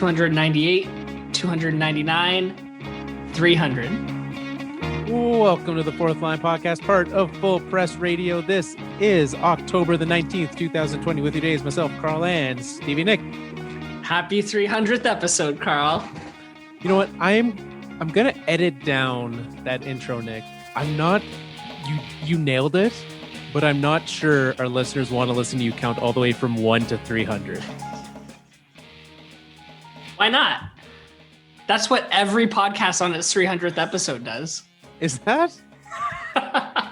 298, 299, 300. Welcome to the Fourth Line Podcast, part of Full Press Radio. This is October the 19th, 2020. With you today is myself, Carl, and Stevie Nick. Happy 300th episode, Carl. You know what? I'm gonna edit down that intro, Nick. I'm not. You nailed it, but I'm not sure our listeners want to listen to you count all the way from 1 to 300. Why not? That's what every podcast on its 300th episode does. Is that?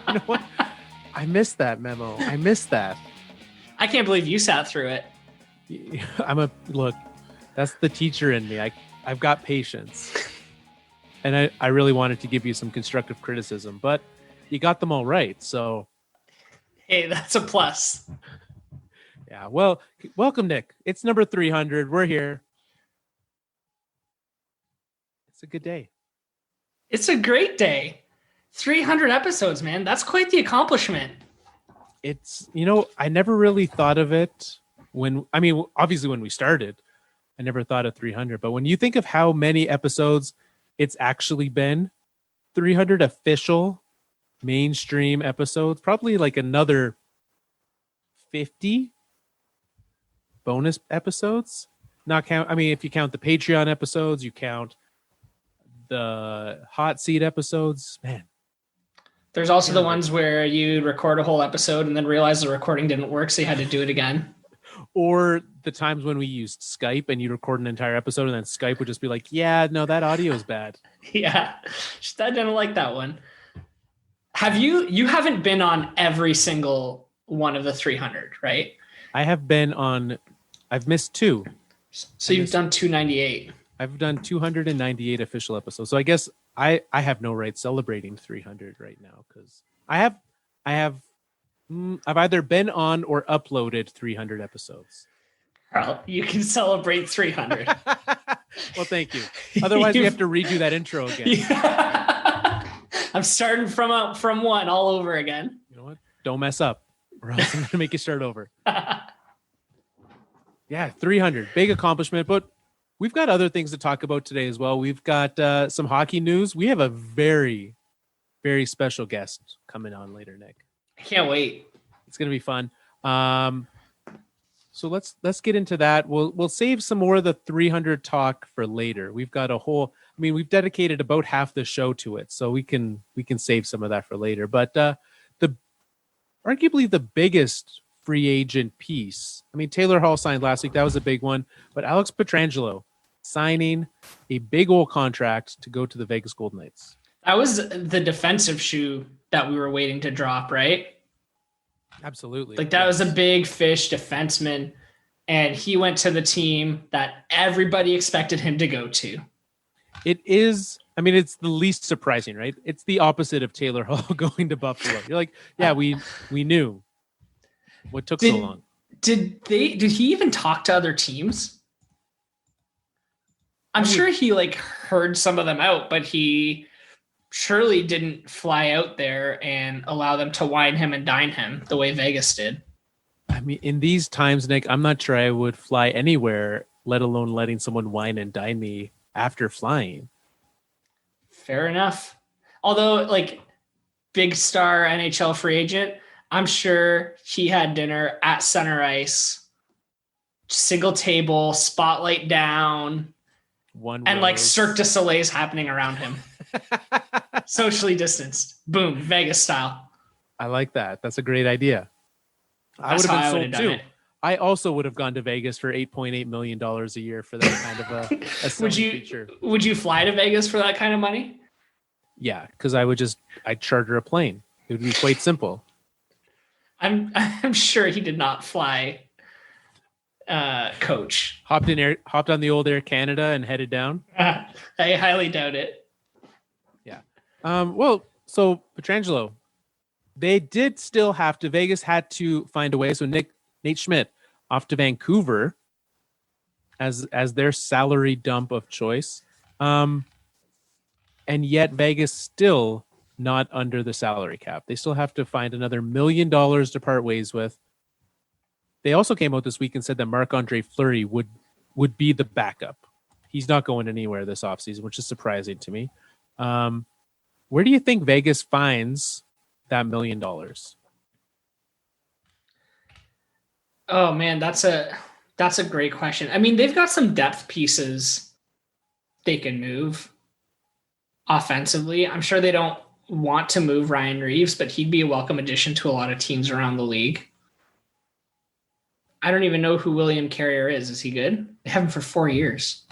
You know what? I missed that memo. I missed that. I can't believe you sat through it. Look, that's the teacher in me. I've got patience. And I really wanted to give you some constructive criticism, but you got them all right. So, hey, that's a plus. Yeah. Well, welcome, Nick. It's number 300. We're here. It's a good day. It's a great day. 300 episodes, man. That's quite the accomplishment. It's, I never really thought of it obviously when we started, I never thought of 300. But when you think of how many episodes it's actually been, 300 official mainstream episodes, probably like another 50 bonus episodes. If you count the Patreon episodes, you count the hot seat episodes, man. There's also the ones where you record a whole episode and then realize the recording didn't work, so you had to do it again. Or the times when we used Skype and you'd record an entire episode and then Skype would just be like, yeah, no, that audio is bad. Yeah, I didn't like that one. You haven't been on every single one of the 300, right? I've missed two. So you've done 298. I've done 298 official episodes. So I guess I have no right celebrating 300 right now because I've either been on or uploaded 300 episodes. Carl, you can celebrate 300. Well, thank you. Otherwise, we have to redo that intro again. Yeah. I'm starting from one all over again. You know what? Don't mess up, or else I'm going to make you start over. Yeah, 300. Big accomplishment, but we've got other things to talk about today as well. We've got some hockey news. We have a very, very special guest coming on later, Nick. I can't wait. It's going to be fun. So let's get into that. We'll save some more of the 300 talk for later. We've got we've dedicated about half the show to it, so we can save some of that for later. But arguably the biggest free agent piece. Taylor Hall signed last week. That was a big one. But Alex Pietrangelo signing a big old contract to go to the Vegas Golden Knights. That was the defensive shoe that we were waiting to drop, right? Absolutely. That was a big fish defenseman, and he went to the team that everybody expected him to go to. It is. It's the least surprising, right? It's the opposite of Taylor Hall going to Buffalo. You're like, yeah, we knew. What took so long? Did he even talk to other teams? I'm sure he heard some of them out, but he surely didn't fly out there and allow them to wine him and dine him the way Vegas did. In these times, Nick, I'm not sure I would fly anywhere, let alone letting someone wine and dine me after flying. Fair enough. Although, big star NHL free agent, I'm sure he had dinner at center ice, single table, spotlight down, and Cirque du Soleil's happening around him. Socially distanced. Boom, Vegas style. I like that. That's a great idea. I would have been sold too. I also would have gone to Vegas for $8.8 million a year for that kind of a feature. Would you fly to Vegas for that kind of money? Yeah, because I'd charter a plane. It would be quite simple. I'm sure he did not fly coach. Hopped on the old Air Canada and headed down. I highly doubt it. Yeah. So Pietrangelo, Vegas had to find a way. So Nate Schmidt off to Vancouver as their salary dump of choice. And yet Vegas still not under the salary cap. They still have to find another $1 million to part ways with. They also came out this week and said that Marc-Andre Fleury would be the backup. he's not going anywhere this offseason, which is surprising to me. Where do you think Vegas finds that $1 million? Oh man, that's a great question. I mean, they've got some depth pieces they can move offensively. I'm sure they don't want to move Ryan Reeves, but he'd be a welcome addition to a lot of teams around the league. I don't even know who William Carrier is. Is he good? They have him for 4 years.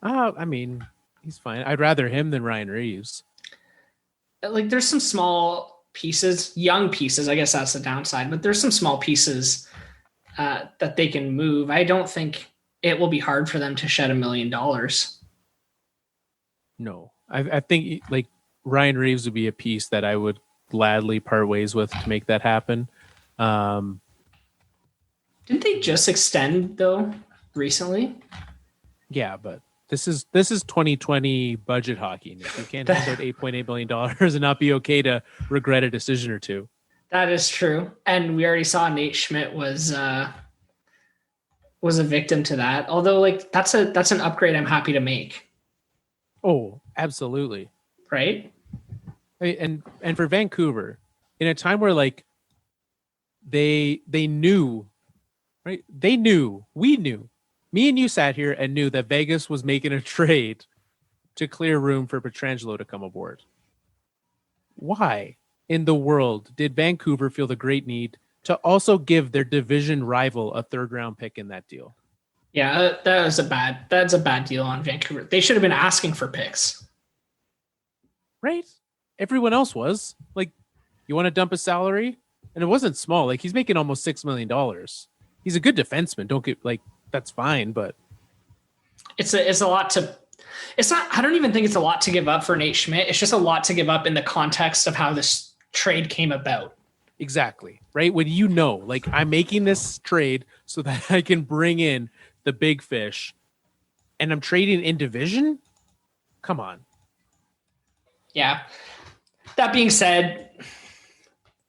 I mean, he's fine. I'd rather him than Ryan Reeves. Like, there's some small pieces, young pieces. I guess that's the downside, but there's some small pieces that they can move. I don't think it will be hard for them to shed $1 million. No, I think like Ryan Reeves would be a piece that I would gladly part ways with to make that happen. Didn't they just extend though recently? Yeah, but this is 2020 budget hockey. Nick. You can't hand out $8.8 million and not be okay to regret a decision or two. That is true, and we already saw Nate Schmidt was a victim to that. Although, like, that's an upgrade I'm happy to make. Oh, absolutely. Right. And for Vancouver, in a time where like they knew, right? We knew. Me and you sat here and knew that Vegas was making a trade to clear room for Pietrangelo to come aboard. Why in the world did Vancouver feel the great need to also give their division rival a 3rd-round pick in that deal? Yeah, that's a bad deal on Vancouver. They should have been asking for picks. Right? Everyone else was. Like, you want to dump his salary? And it wasn't small. Like, he's making almost $6 million. He's a good defenseman. Don't get, like, that's fine, but it's a lot to, it's not, I don't even think it's a lot to give up for Nate Schmidt. It's just a lot to give up in the context of how this trade came about. Exactly. Right. When you know, like, I'm making this trade so that I can bring in the big fish and I'm trading in division. Come on. Yeah. That being said,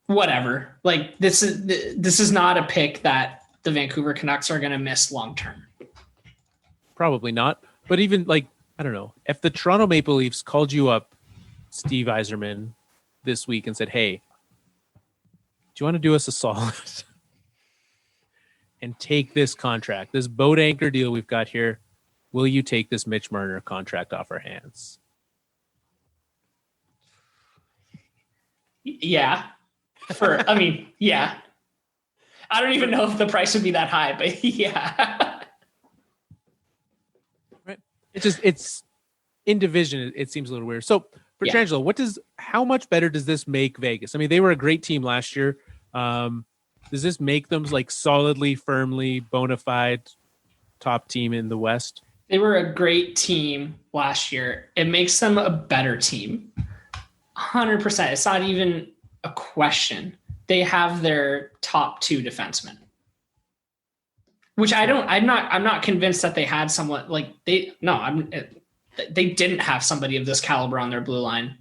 whatever. Like, this is not a pick that the Vancouver Canucks are going to miss long-term. Probably not. But even, like, I don't know, if the Toronto Maple Leafs called you up, Steve Yzerman, this week and said, hey, do you want to do us a solid and take this contract, this boat anchor deal we've got here? Will you take this Mitch Marner contract off our hands? Yeah. Yeah. I don't even know if the price would be that high, but yeah. Right. It's in division. It seems a little weird. So Pietrangelo, how much better does this make Vegas? I mean, they were a great team last year. Does this make them like solidly, firmly, bona fide top team in the West? They were a great team last year. It makes them a better team. 100%. It's not even a question. They have their top 2 defensemen, which I'm not convinced that they had someone like they didn't have somebody of this caliber on their blue line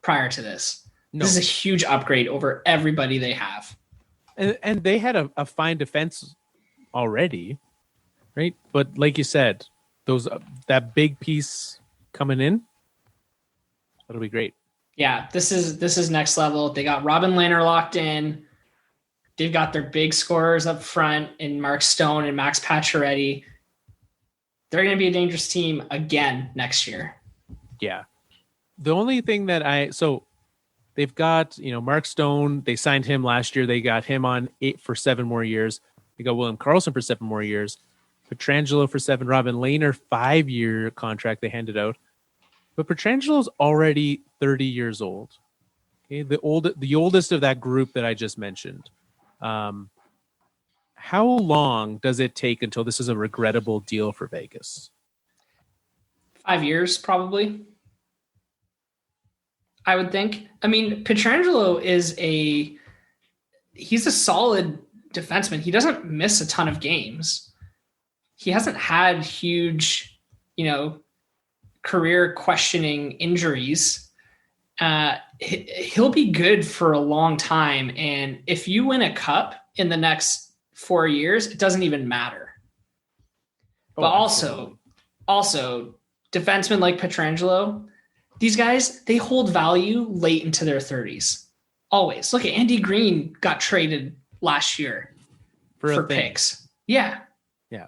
prior to this. No. This is a huge upgrade over everybody they have. And they had a fine defense already, right? But like you said, that big piece coming in, that'll be great. Yeah, this is next level. They got Robin Lehner locked in. They've got their big scorers up front in Mark Stone and Max Pacioretty. They're going to be a dangerous team again next year. Yeah. The only thing that they've got, Mark Stone, they signed him last year. They got him on 8 for 7 more years. They got William Karlsson for 7 more years. Pietrangelo for 7. Robin Lehner, 5-year contract they handed out. But Pietrangelo's already 30 years old. Okay, the oldest of that group that I just mentioned. How long does it take until this is a regrettable deal for Vegas? 5 years, probably. I would think. I mean, Pietrangelo he's a solid defenseman. He doesn't miss a ton of games. He hasn't had huge, career questioning injuries. He'll be good for a long time. And if you win a cup in the next 4 years, it doesn't even matter. But also, Also, defensemen like Pietrangelo, these guys, they hold value late into their 30s. Always. Look at Andy Green got traded last year for picks. Yeah. Yeah.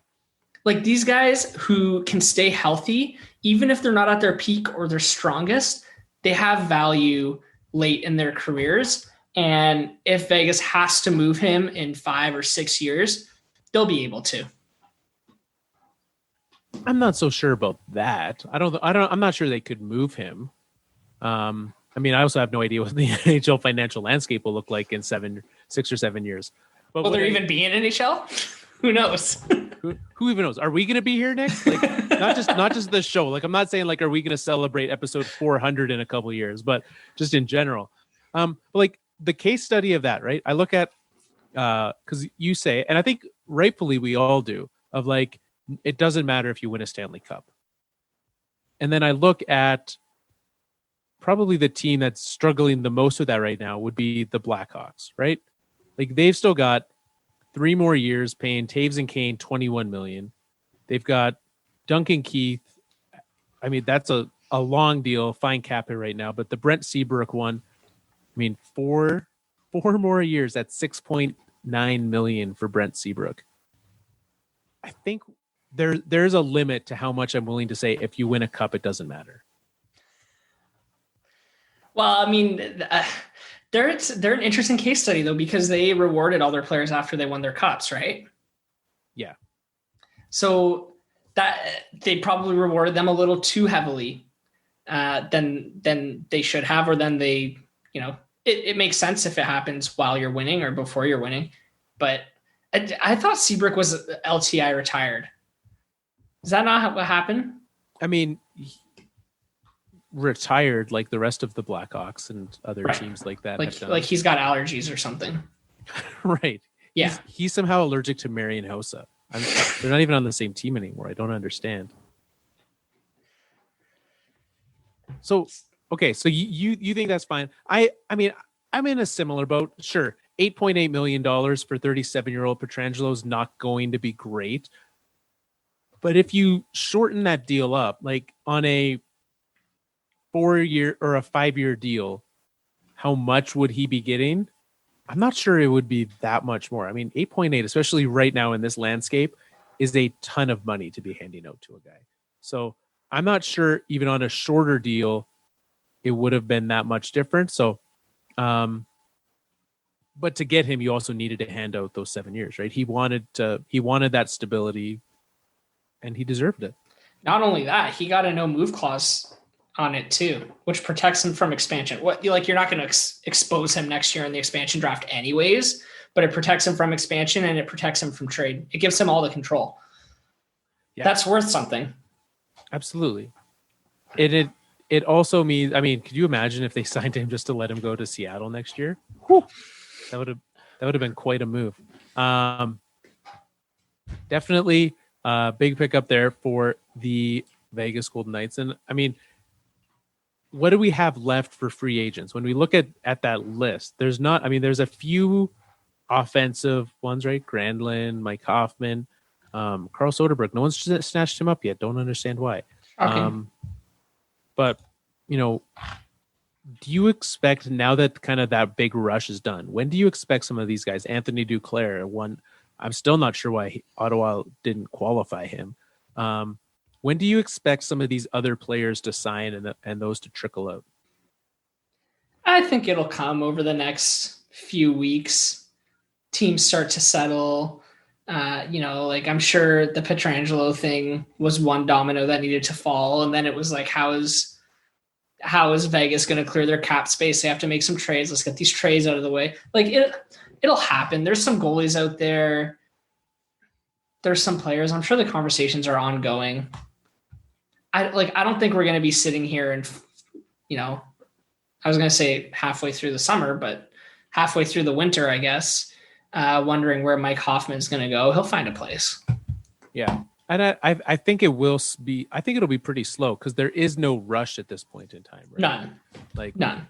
Like these guys who can stay healthy, even if they're not at their peak or their strongest, they have value late in their careers. And if Vegas has to move him in 5 or 6 years, they'll be able to. I'm not so sure about that. I'm not sure they could move him. I mean, I also have no idea what the NHL financial landscape will look like in 6 or 7 years. But will there even be an NHL? Who knows? Who even knows? Are we going to be here next? Like, not just the show. Like, I'm not saying like, are we going to celebrate episode 400 in a couple of years, but just in general. Like the case study of that, right? I look at because you say, and I think rightfully we all do, of like, it doesn't matter if you win a Stanley Cup. And then I look at probably the team that's struggling the most with that right now would be the Blackhawks, right? Like they've still got 3 more years paying Taves and Kane $21 million. They've got Duncan Keith. I mean, that's a long deal, fine cap it right now. But the Brent Seabrook one, I mean, four more years at $6.9 million for Brent Seabrook. I think there's a limit to how much I'm willing to say if you win a cup, it doesn't matter. Well, I mean, they're an interesting case study, though, because they rewarded all their players after they won their cups, right? Yeah. So that they probably rewarded them a little too heavily than they should have, or then they, it makes sense if it happens while you're winning or before you're winning. But I thought Seabrook was LTI retired. Is that not what happened? I mean, retired like the rest of the Blackhawks and other teams like that. Like he's got allergies or something. Right. Yeah. He's somehow allergic to Marian Hossa. They're not even on the same team anymore. I don't understand. So, okay. So you think that's fine. I mean, I'm in a similar boat. Sure. $8.8 million for 37-year-old Pietrangelo is not going to be great. But if you shorten that deal up, like on a 4-year or a 5-year deal, how much would he be getting? I'm not sure it would be that much more. I mean, 8.8, especially right now in this landscape, is a ton of money to be handing out to a guy. So I'm not sure even on a shorter deal, it would have been that much different. So, but to get him, you also needed to hand out those 7 years, right? He wanted that stability, and he deserved it. Not only that, he got a no move clause on it too, which protects him from expansion. You're not going to expose him next year in the expansion draft anyways, but it protects him from expansion and it protects him from trade. It gives him all the control. Yeah. That's worth something. Absolutely. It also means, I mean, could you imagine if they signed him just to let him go to Seattle next year? Whew. That would have been quite a move. Definitely big pickup there for the Vegas Golden Knights. And I mean, what do we have left for free agents? When we look at that list, there's a few offensive ones, right? Granlund, Mike Hoffman, Carl Soderberg. No one's snatched him up yet. Don't understand why. Okay. But, do you expect, now that kind of that big rush is done, when do you expect some of these guys, Anthony Duclair, I'm still not sure why Ottawa didn't qualify him. When do you expect some of these other players to sign and those to trickle out? I think it'll come over the next few weeks. Teams start to settle. I'm sure the Pietrangelo thing was one domino that needed to fall. And then it was like, how is Vegas going to clear their cap space? They have to make some trades. Let's get these trades out of the way. Like it'll happen. There's some goalies out there. There's some players. I'm sure the conversations are ongoing. I don't think we're going to be sitting here and, I was going to say halfway through the summer, but halfway through the winter, I guess, wondering where Mike Hoffman's going to go. He'll find a place. Yeah. And I think it will be, I think it'll be pretty slow because there is no rush at this point in time. Right? None.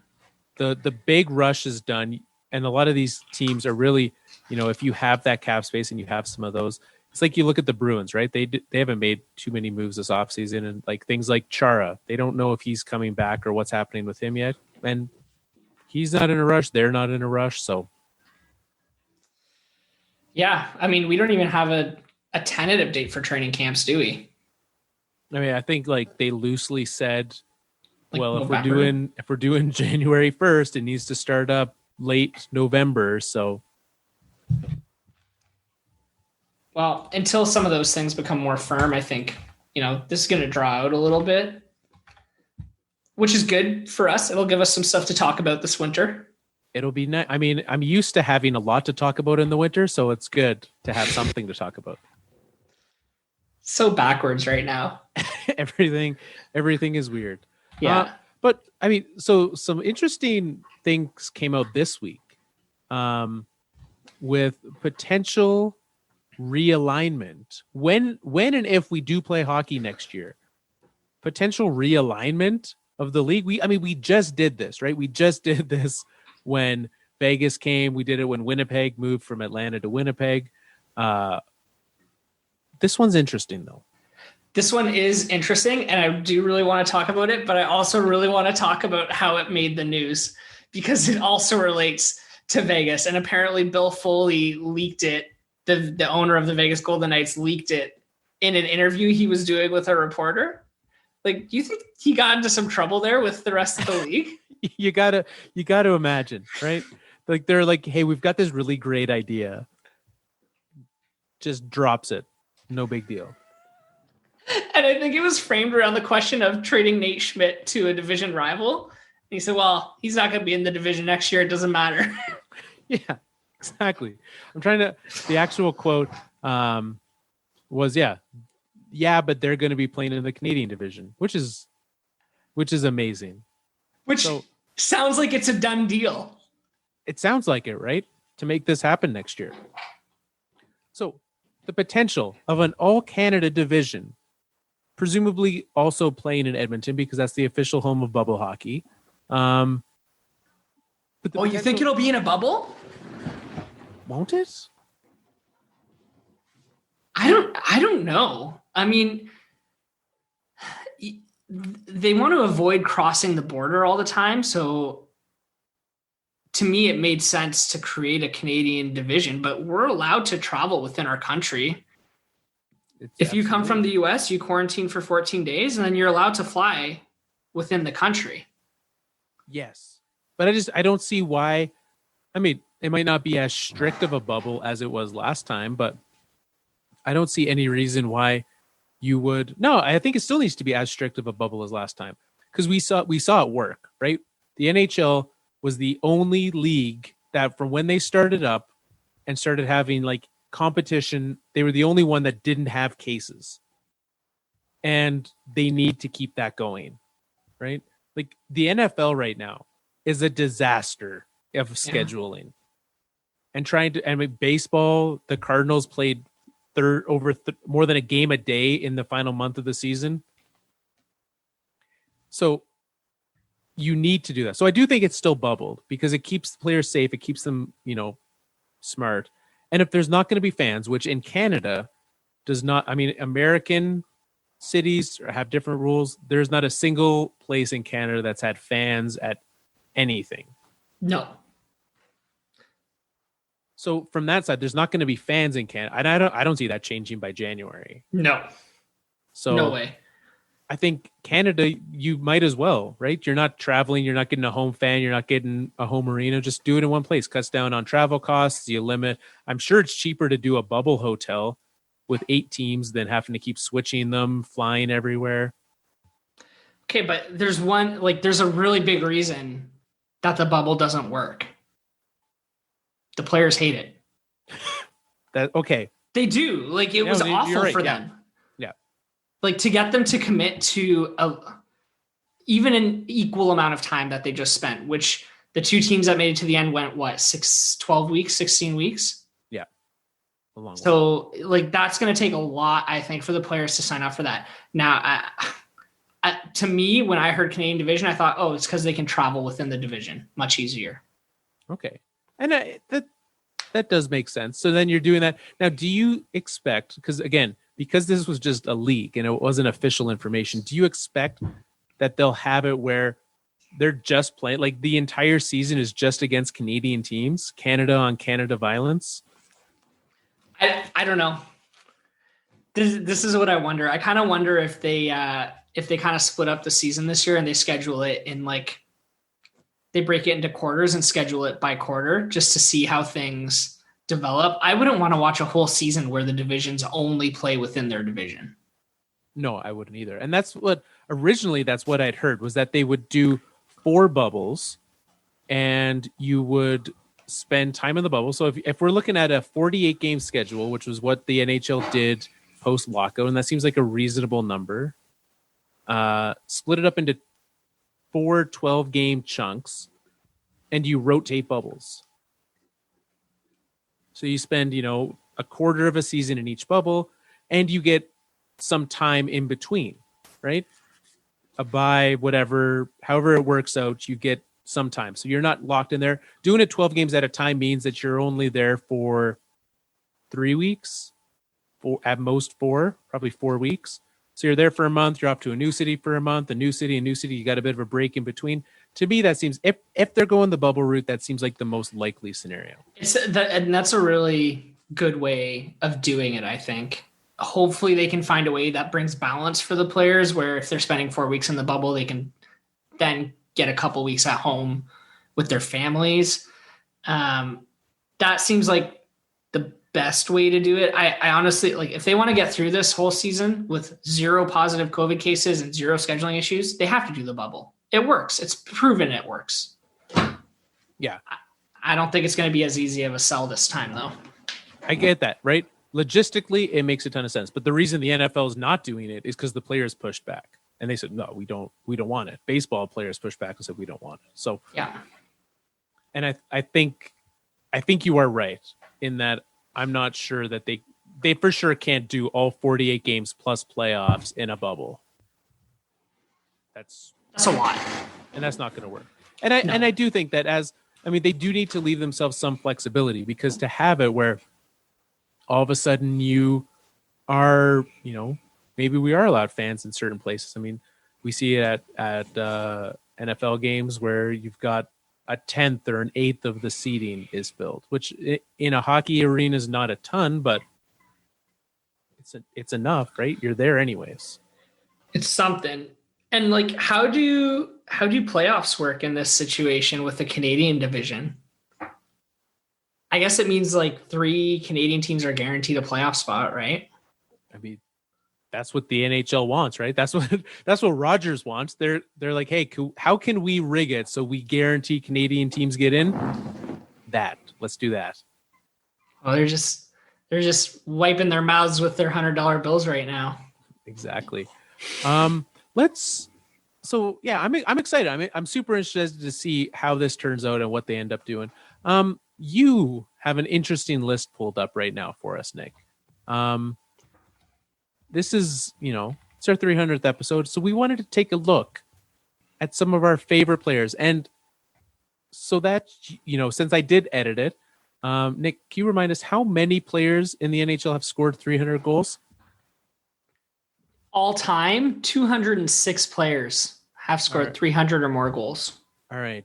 The big rush is done. And a lot of these teams are really, if you have that cap space and you have some of those, It's like you look at the Bruins, right? They haven't made too many moves this offseason, and like things like Chara, they don't know if he's coming back or what's happening with him yet. And he's not in a rush. They're not in a rush. So, yeah, I mean, we don't even have a tentative date for training camps, do we? I mean, I think like they loosely said, Like well, November? if we're doing January 1st, it needs to start up late November. So, Well, until some of those things become more firm, I think, this is going to draw out a little bit, which is good for us. It'll give us some stuff to talk about this winter. it'll be nice. I mean, I'm used to having a lot to talk about in the winter, so it's good to have something to talk about. So backwards right now. everything is weird. Yeah. But I mean, so some interesting things came out this week with potential realignment. When and if we do play hockey next year, potential realignment of the league. We just did this, right? We just did this when Vegas came. We did it when Winnipeg moved from Atlanta to Winnipeg. This one's interesting, though. This one is interesting, and I do really want to talk about it, but I also really want to talk about how it made the news because it also relates to Vegas. And apparently Bill Foley leaked it. The owner of the Vegas Golden Knights leaked it in an interview he was doing with a reporter. Like, do you think he got into some trouble there with the rest of the league? You gotta imagine, right? Like they're like, hey, we've got this really great idea. Just drops it. No big deal. And I think it was framed around the question of trading Nate Schmidt to a division rival. And he said, well, he's not going to be in the division next year. It doesn't matter. Yeah, exactly. The actual quote was, yeah, but they're going to be playing in the Canadian division, which is amazing. Which sounds like it's a done deal. It sounds like it, right? To make this happen next year. So the potential of an all-Canada division, presumably also playing in Edmonton because that's the official home of bubble hockey. But you think it'll be in a bubble? Won't it? I don't know. I mean, they want to avoid crossing the border all the time. So to me, it made sense to create a Canadian division, but we're allowed to travel within our country. If you come from the US, you quarantine for 14 days and then you're allowed to fly within the country. Yes. But I don't see why. I mean, it might not be as strict of a bubble as it was last time, but I don't see any reason why you would. No, I think it still needs to be as strict of a bubble as last time because we saw it work, right? The NHL was the only league that from when they started up and started having like competition, they were the only one that didn't have cases. And they need to keep that going, right? Like the NFL right now is a disaster of scheduling. And baseball, the Cardinals played more than a game a day in the final month of the season. So you need to do that. So I do think it's still bubbled because it keeps the players safe. It keeps them, smart. And if there's not going to be fans, which in Canada does not, I mean, American cities have different rules. There's not a single place in Canada that's had fans at anything. No. So from that side, there's not going to be fans in Canada. And I don't see that changing by January. No. So no way. I think Canada, you might as well, right? You're not traveling. You're not getting a home fan. You're not getting a home arena. Just do it in one place. Cuts down on travel costs. You limit. I'm sure it's cheaper to do a bubble hotel with 8 teams than having to keep switching them, flying everywhere. Okay, but there's a really big reason that the bubble doesn't work. The players hate it. Okay. They do. Like it was awful for them. Yeah. Like to get them to commit to even an equal amount of time that they just spent, which the 2 teams that made it to the end went 12 weeks, 16 weeks. Yeah. A long way. Like that's going to take a lot, I think, for the players to sign up for that. Now, to me, when I heard Canadian division, I thought, it's because they can travel within the division much easier. Okay. And That does make sense. So then you're doing that. Now, do you expect, because this was just a leak and it wasn't official information, do you expect that they'll have it where they're just playing, like the entire season is just against Canadian teams, Canada on Canada violence? I don't know. This is what I wonder. I kind of wonder if they kind of split up the season this year and they schedule it in like, they break it into quarters and schedule it by quarter just to see how things develop. I wouldn't want to watch a whole season where the divisions only play within their division. No, I wouddn't either. And that's what I'd heard, was that they would do 4 bubbles and you would spend time in the bubble. So if we're looking at a 48 game schedule, which was what the NHL did post lockout, and that seems like a reasonable number, split it up into 4 12-game chunks, and you rotate bubbles. So you spend, a quarter of a season in each bubble, and you get some time in between, right? A bye, whatever, however it works out, you get some time. So you're not locked in there. Doing it 12 games at a time means that you're only there for 3 weeks, at most 4, probably 4 weeks. So you're there for a month, you're off to a new city for a month, a new city, you got a bit of a break in between. To me, that seems, if they're going the bubble route, that seems like the most likely scenario. And that's a really good way of doing it, I think. Hopefully they can find a way that brings balance for the players, where if they're spending 4 weeks in the bubble, they can then get a couple weeks at home with their families. That seems like the best way to do it. I honestly, like, if they want to get through this whole season with 0 positive COVID cases and 0 scheduling issues, they have to do the bubble. It works. It's proven it works. Yeah. I don't think it's going to be as easy of a sell this time, though. I get that, right? Logistically, it makes a ton of sense. But the reason the NFL is not doing it is because the players pushed back. And they said, no, we don't want it. Baseball players pushed back and said, we don't want it. So, yeah. And I think you are right in that I'm not sure that they for sure can't do all 48 games plus playoffs in a bubble. That's a lot. And that's not going to work. And I do think that they do need to leave themselves some flexibility, because to have it where all of a sudden you are, maybe we are allowed fans in certain places. I mean, we see it at NFL games where you've got a 10th or an 8th of the seating is filled, which in a hockey arena is not a ton, but it's enough, right? You're there anyways. It's something. And like, how do playoffs work in this situation with the Canadian division? I guess it means like 3 Canadian teams are guaranteed a playoff spot, right? I mean, that's what the NHL wants, right? That's what Rogers wants. They're like, hey, how can we rig it so we guarantee Canadian teams get in? Let's do that. Well, they're just wiping their mouths with their $100 bills right now. Exactly. I'm excited. I'm super interested to see how this turns out and what they end up doing. You have an interesting list pulled up right now for us, Nick. This is, it's our 300th episode, so we wanted to take a look at some of our favorite players. And so that, since I did edit it, Nick, can you remind us how many players in the NHL have scored 300 goals? All time, 206 players have scored 300 or more goals. All right.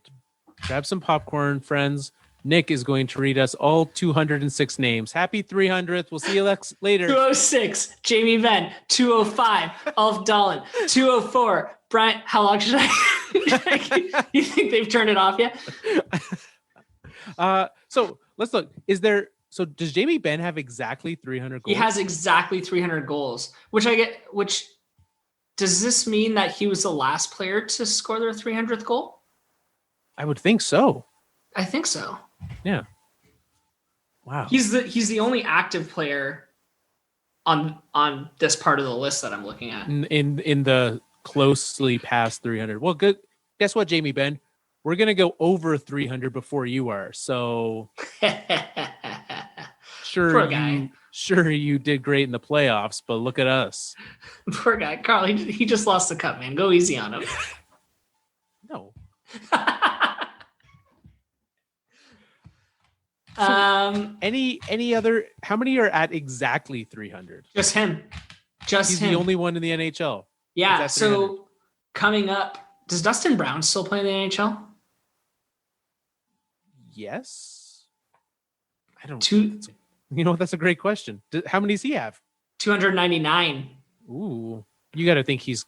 Grab some popcorn, friends. Nick is going to read us all 206 names. Happy 300th. We'll see you later. 206, Jamie Benn. 205, Ulf Dolan. 204, Brian. How long should I? You think they've turned it off yet? So let's look. So does Jamie Benn have exactly 300 goals? He has exactly 300 goals, which does this mean that he was the last player to score their 300th goal? I would think so. I think so. Yeah. Wow. He's the only active player on this part of the list that I'm looking at. In the closely past 300. Well, good. Guess what, Jamie Benn? We're going to go over 300 before you are. So Poor guy. Sure you did great in the playoffs, but look at us. Poor guy. Carl, he just lost the cup, man. Go easy on him. No. Any other? How many are at exactly 300? Just him. He's the only one in the NHL. Yeah. So coming up, does Dustin Brown still play in the NHL? Yes. I don't. That's a great question. How many does he have? 299. Ooh, you got to think he's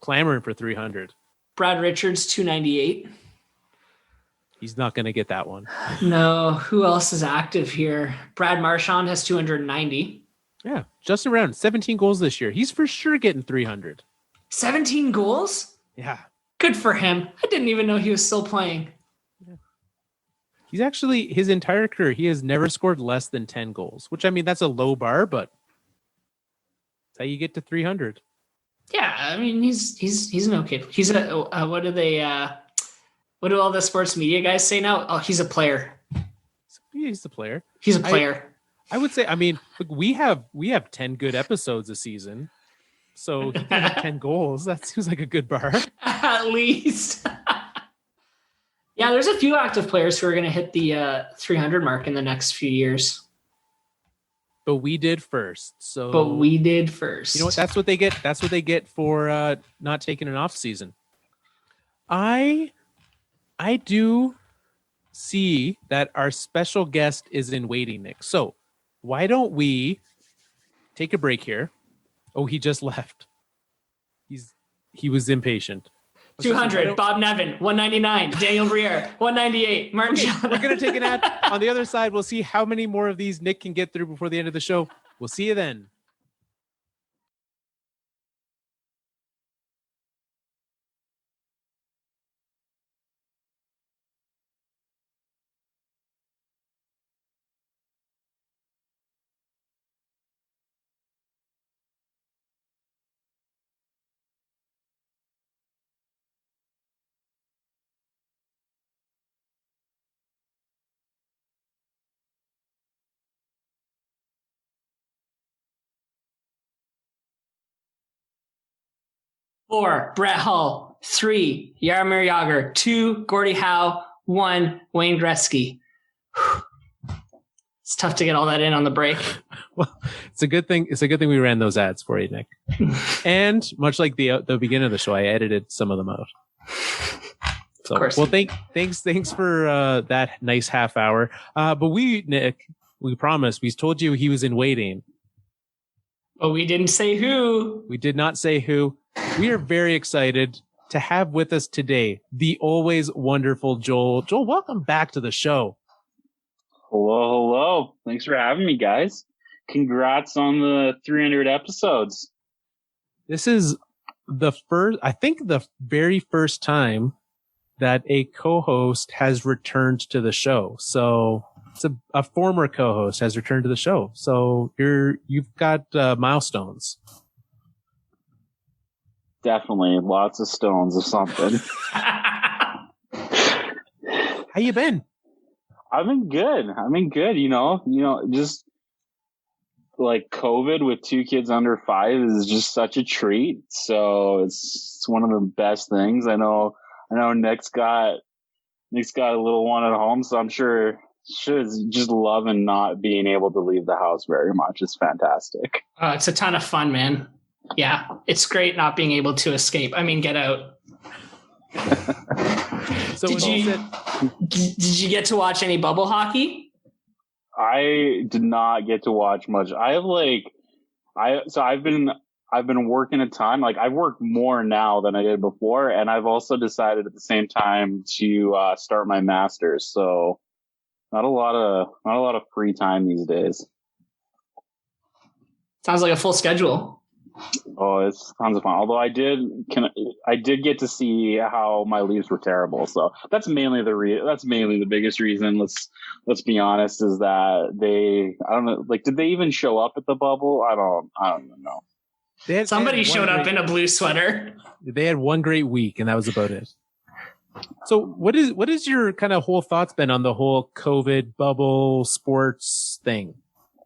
clamoring for 300. Brad Richards, 298. He's not going to get that one. No. Who else is active here? Brad Marchand has 290. Yeah. Justin Brown, 17 goals this year. He's for sure getting 300. 17 goals? Yeah. Good for him. I didn't even know he was still playing. Yeah. He's actually, his entire career, he has never scored less than 10 goals, which, I mean, that's a low bar, but that's how you get to 300. Yeah, I mean, he's an okay. He's what do all the sports media guys say now? Oh, he's a player. He's the player. He's a player. I would say, I mean, look, we have 10 good episodes a season. So he can have 10 goals. That seems like a good bar. At least. Yeah, there's a few active players who are going to hit the 300 mark in the next few years. But we did first. You know what? That's what they get. That's what they get for not taking an off season. I do see that our special guest is in waiting, Nick. So why don't we take a break here? Oh, he just left. He was impatient. 200, Bob Nevin, 199, Daniel Briere, 198, Martin John. We're going to take an ad. On the other side, we'll see how many more of these Nick can get through before the end of the show. We'll see you then. Four, Brett Hull. 3, Jaromir Jagr. 2, Gordie Howe. 1, Wayne Gretzky. It's tough to get all that in on the break. Well, it's a good thing. It's a good thing we ran those ads for you, Nick. And much like the beginning of the show, I edited some of them out. So, well, thanks for that nice half hour. But Nick, we promised. We told you he was in waiting. But we didn't say who. We did not say who. We are very excited to have with us today the always wonderful Joel. Joel, welcome back to the show. Hello. Thanks for having me, guys. Congrats on the 300 episodes. This is the very first time that a co-host has returned to the show. So it's a former co-host has returned to the show. So you've got milestones. Definitely lots of stones or something. How you been? I've been good. You know, just like COVID with 2 kids under 5 is just such a treat. So it's one of the best things. I know Nick's got a little one at home, so I'm sure is just loving not being able to leave the house very much. It's fantastic. It's a ton of fun, man. Yeah, it's great not being able to escape. I mean, get out. So did you get to watch any bubble hockey? I did not get to watch much. I've been working a ton. Like, I work more now than I did before, and I've also decided at the same time to start my master's. So not a lot of free time these days. Sounds like a full schedule. Oh, it's tons of fun. Although I did get to see how my leaves were terrible. So that's mainly the biggest reason. Let's be honest, is that I don't know, like, did they even show up at the bubble? I don't even know. Somebody showed up in a blue sweater. They had one great week, and that was about it. So what is your kind of whole thoughts been on the whole COVID bubble sports thing?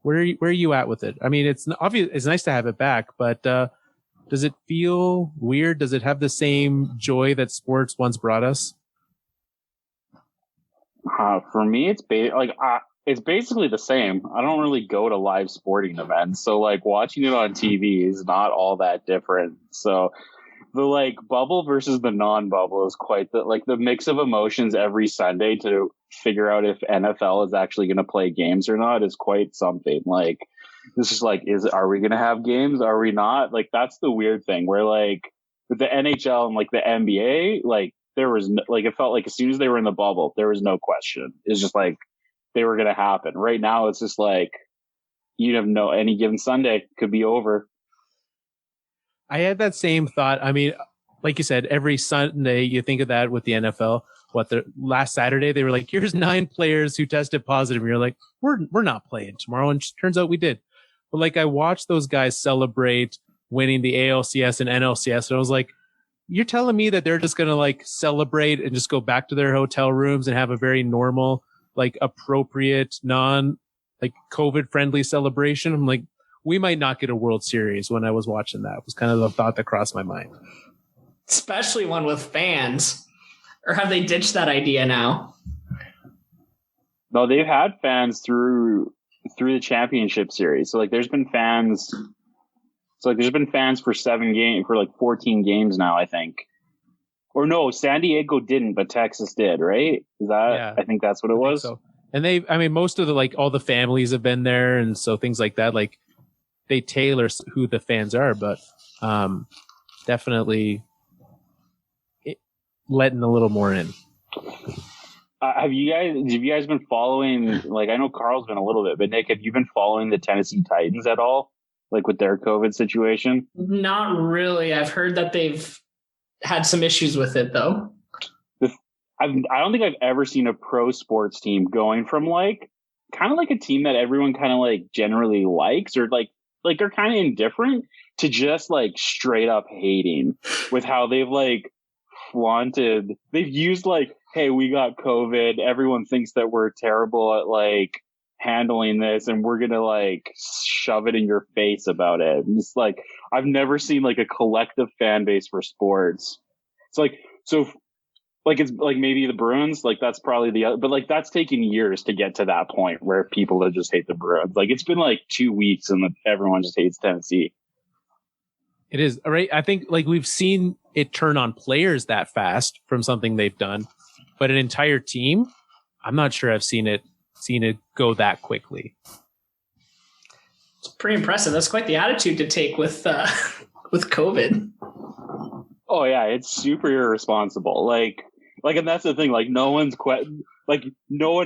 Where are you at with it? I mean, it's obvious. It's nice to have it back, but does it feel weird? Does it have the same joy that sports once brought us? For me, it's basically the same. I don't really go to live sporting events, so like watching it on TV is not all that different. So the like bubble versus the non-bubble is quite the mix of emotions every Sunday to figure out if NFL is actually going to play games or not is quite something. Like this is like, are we going to have games? Are we not? Like that's the weird thing where like with the NHL and like the NBA, like there was like it felt like as soon as they were in the bubble, there was no question. It's just like they were going to happen. Right now, it's just like you have no any given Sunday could be over. I had that same thought. I mean, like you said, every Sunday you think of that with the NFL. The last Saturday they were like, "Here's 9 players who tested positive." And you're like, "We're not playing tomorrow," and turns out we did. But like I watched those guys celebrate winning the ALCS and NLCS, and I was like, you're telling me that they're just going to like celebrate and just go back to their hotel rooms and have a very normal, like appropriate, like COVID friendly celebration? I'm like, we might not get a World Series. When I was watching that, it was kind of the thought that crossed my mind. Especially one with fans. Or have they ditched that idea now? No, they've had fans through the championship series. So like there's been fans. So like there's been fans for 14 games now, I think. Or no, San Diego didn't, but Texas did, right? Is that? Yeah, I think that's what it was. So. And most of the like all the families have been there, and so things like that. Like they tailor who the fans are, but definitely letting a little more in. Have you guys been following? Like I know Carl's been a little bit, but Nick, have you been following the Tennessee Titans at all? Like with their COVID situation? Not really. I've heard that they've had some issues with it, though. I don't think I've ever seen a pro sports team going from like kind of like a team that everyone kind of like generally likes or like they're kind of indifferent to just like straight up hating with how they've like flaunted. They've used like, hey, we got COVID. Everyone thinks that we're terrible at like handling this and we're gonna like shove it in your face about it. And it's like I've never seen like a collective fan base for sports. It's like so like it's like maybe the Bruins, like that's probably the other, but like that's taken years to get to that point where people that just hate the Bruins. Like it's been like 2 weeks and everyone just hates Tennessee. It is right. I think like we've seen it turn on players that fast from something they've done, but an entire team, I'm not sure I've seen it go that quickly. It's pretty impressive. That's quite the attitude to take with COVID. Oh yeah, it's super irresponsible. Like, and that's the thing. Like, no one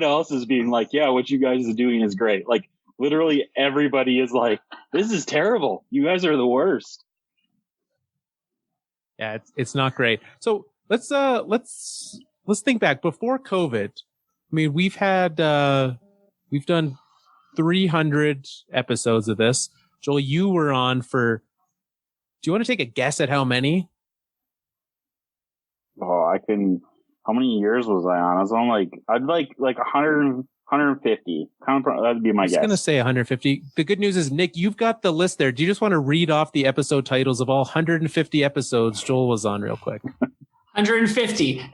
else is being like, yeah, what you guys are doing is great. Like, literally everybody is like, this is terrible. You guys are the worst. Yeah, it's not great. So let's think back before COVID. I mean, we've done 300 episodes of this. Joel, you were on for, do you want to take a guess at how many? Oh, how many years was I on? I was on I'd like 100, 150. That'd be my guess. I was going to say 150. The good news is, Nick, you've got the list there. Do you just want to read off the episode titles of all 150 episodes Joel was on real quick? 150.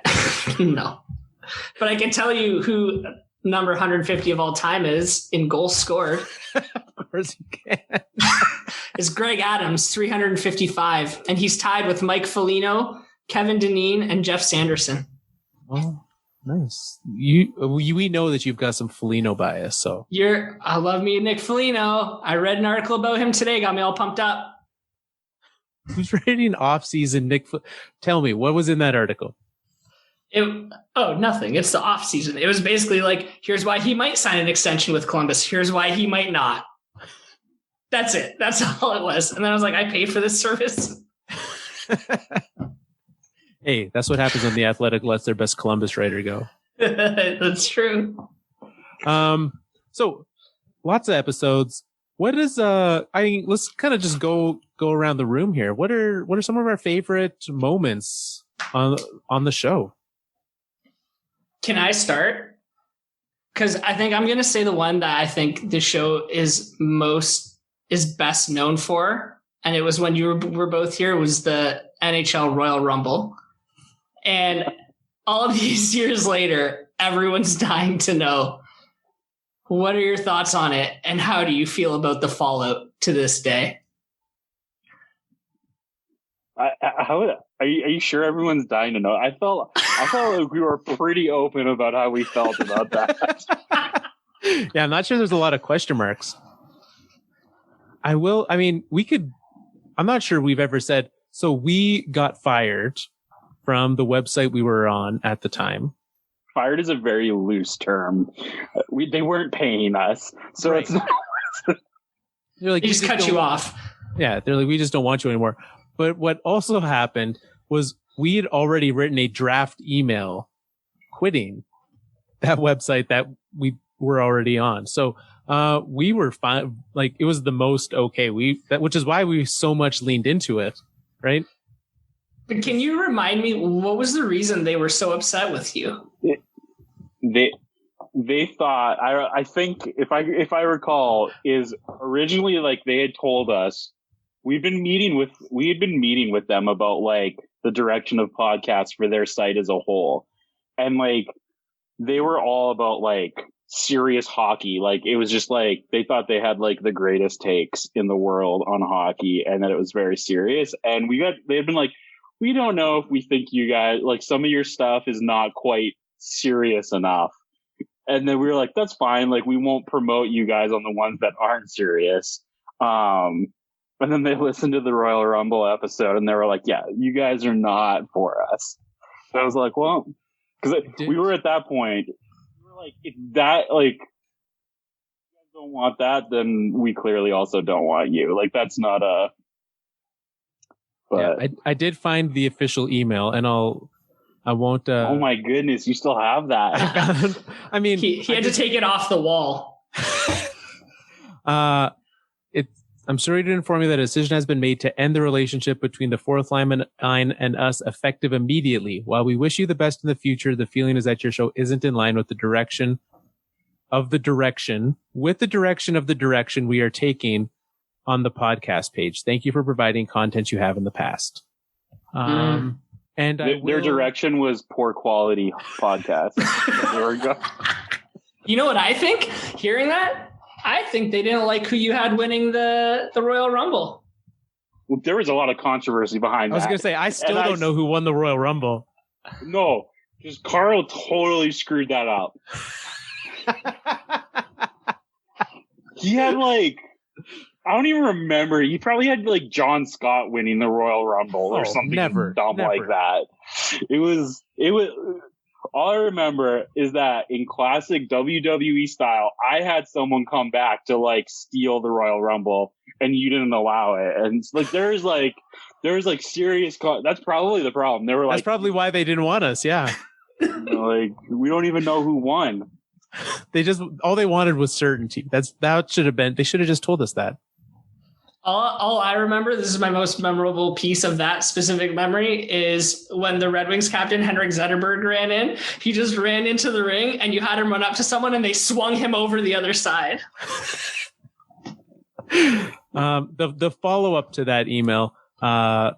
No. But I can tell you who number 150 of all time is in goals scored. Of course you can. It's Greg Adams, 355. And he's tied with Mike Foligno, Kevin Dineen, and Jeff Sanderson. Oh, nice. We know that you've got some Foligno bias, so. I love me Nick Foligno. I read an article about him today, got me all pumped up. Who's rating off-season Nick? Tell me, what was in that article? Nothing. It's the off season. It was basically like, here's why he might sign an extension with Columbus. Here's why he might not. That's it. That's all it was. And then I was like, I paid for this service. Hey, that's what happens when the Athletic lets their best Columbus writer go. That's true. So lots of episodes. What is let's kind of just go around the room here. What are some of our favorite moments on the show? Can I start? Because I think I'm going to say the one that I think the show is best known for. And it was when you were both here, was the NHL Royal Rumble. And all of these years later, everyone's dying to know. What are your thoughts on it, and how do you feel about the fallout to this day? Are you sure everyone's dying to know? I felt like we were pretty open about how we felt about that. Yeah, I'm not sure there's a lot of question marks. I'm not sure we've ever said, so we got fired from the website we were on at the time. Fired is a very loose term. They weren't paying us. So right. It's not. They're like, they just cut you off. Yeah, they're like, we just don't want you anymore. But what also happened was we had already written a draft email quitting that website that we were already on. So we were fine. Like, it was the most okay. Which is why we so much leaned into it, right? But can you remind me, what was the reason they were so upset with you? They thought, I think if I recall, is originally like they had told us we had been meeting with them about like the direction of podcasts for their site as a whole. And like they were all about like serious hockey. Like it was just like they thought they had like the greatest takes in the world on hockey and that it was very serious. And they had been like, we don't know if we think you guys like some of your stuff is not quite serious enough. And then we were like, that's fine. Like we won't promote you guys on the ones that aren't serious. And then they listened to the Royal Rumble episode and they were like, yeah, you guys are not for us. So I was like, well, because we were at that point, we were like, if that, like, you guys don't want that, then we clearly also don't want you. Like, that's not a. But yeah, I did find the official email and I won't. Oh my goodness, you still have that. I mean, he had to take it off the wall. I'm sorry to inform you that a decision has been made to end the relationship between the fourth line and us effective immediately. While we wish you the best in the future, the feeling is that your show isn't in line with the direction of the direction we are taking on the podcast page. Thank you for providing content you have in the past. And their direction was poor quality podcast. There we go. You know what I think? Hearing that? I think they didn't like who you had winning the Royal Rumble. Well, there was a lot of controversy behind that. I was going to say, I still don't know who won the Royal Rumble. No, because Carl totally screwed that up. He had like, I don't even remember. He probably had like John Scott winning the Royal Rumble or something dumb like that. It was. All I remember is that in classic WWE style, I had someone come back to like steal the Royal Rumble, and you didn't allow it. And like there's serious. That's probably the problem. They were like, that's probably why they didn't want us. Yeah, like we don't even know who won. All they wanted was certainty. That should have been. They should have just told us that. All I remember, this is my most memorable piece of that specific memory, is when the Red Wings captain, Henrik Zetterberg, ran in. He just ran into the ring and you had him run up to someone and they swung him over the other side. The follow-up to that email,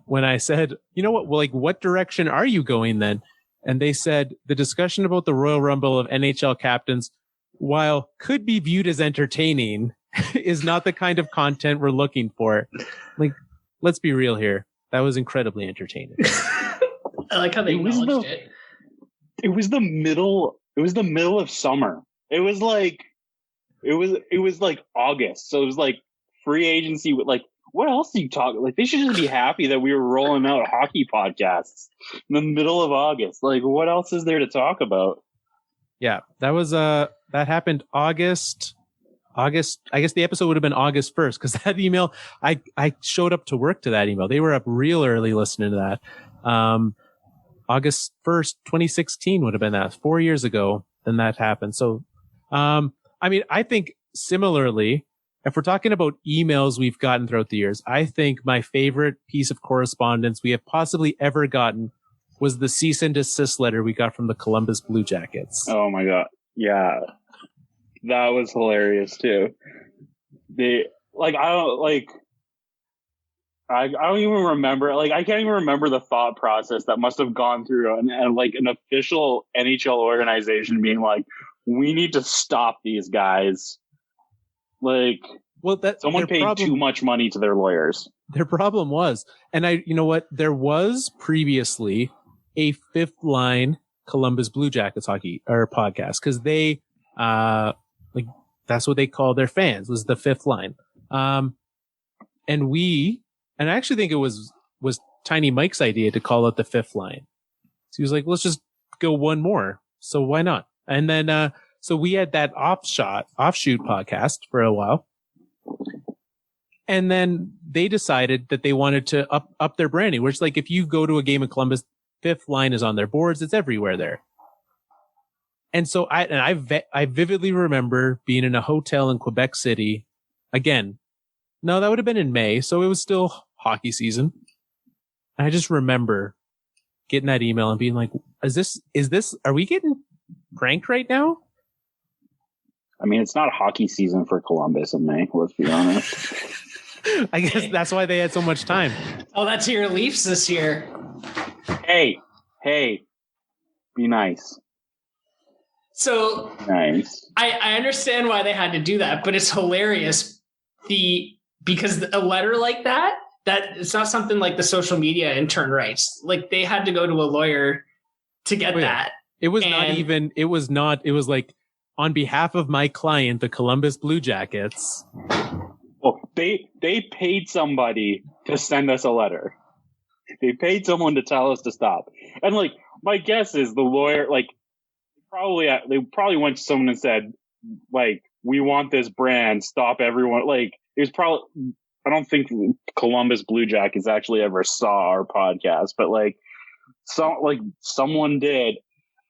when I said, you know what, well, like, what direction are you going then? And they said, the discussion about the Royal Rumble of NHL captains, while could be viewed as entertaining, is not the kind of content we're looking for. Like, let's be real here. That was incredibly entertaining. I like how they acknowledged it. It was the middle of summer. It was like August. So it was like free agency with like, what else do you talk? Like, they should just be happy that we were rolling out hockey podcasts in the middle of August. Like, what else is there to talk about? Yeah, that was that happened August. I guess the episode would have been August 1st, because that email, I showed up to work to that email. They were up real early listening to that. August 1st, 2016 would have been that. 4 years ago, then that happened. So, I mean, I think similarly, if we're talking about emails we've gotten throughout the years, I think my favorite piece of correspondence we have possibly ever gotten was the cease and desist letter we got from the Columbus Blue Jackets. Oh my God. Yeah. That was hilarious too. I don't even remember. Like, I can't even remember the thought process that must have gone through and like an official NHL organization being like, we need to stop these guys. Like, well, that someone paid too much money to their lawyers. Their problem was, and you know what? There was previously a Fifth Line Columbus Blue Jackets hockey or podcast, because they, like, that's what they call their fans, was the Fifth Line. And I actually think it was Tiny Mike's idea to call it the Fifth Line. So he was like, let's just go one more. So why not? And then, so we had that offshoot podcast for a while. And then they decided that they wanted to up their branding, which, like, if you go to a game in Columbus, Fifth Line is on their boards. It's everywhere there. And so I vividly remember being in a hotel in Quebec City. Again, no, that would have been in May. So it was still hockey season. And I just remember getting that email and being like, are we getting pranked right now? I mean, it's not hockey season for Columbus in May, let's be honest. I guess that's why they had so much time. Oh, that's your Leafs this year. Hey, be nice. So nice. I understand why they had to do that, but it's hilarious. Because a letter like that it's not something like the social media intern writes. Like, they had to go to a lawyer to get that. It was like, on behalf of my client, the Columbus Blue Jackets. Well, they paid somebody to send us a letter. They paid someone to tell us to stop. And, like, my guess is the lawyer, like, they probably went to someone and said, like, we want this brand, stop everyone. Like, it was probably, I don't think Columbus Blue Jackets actually ever saw our podcast, but like, someone did.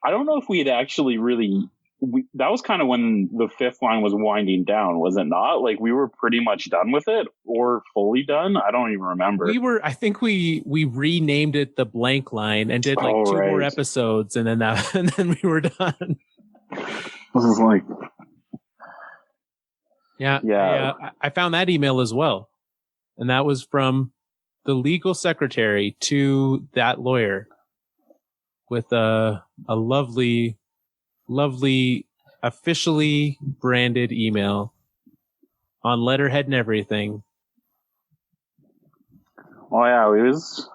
I don't know if we had actually really, that was kind of when the Fifth Line was winding down, was it not? Like, we were pretty much done with it, or fully done. I don't even remember. I think we renamed it the Blank Line and did like two more episodes, and then we were done. This is like, yeah. I found that email as well. And that was from the legal secretary to that lawyer with a lovely, lovely, officially branded email on letterhead and everything. Oh yeah, it was.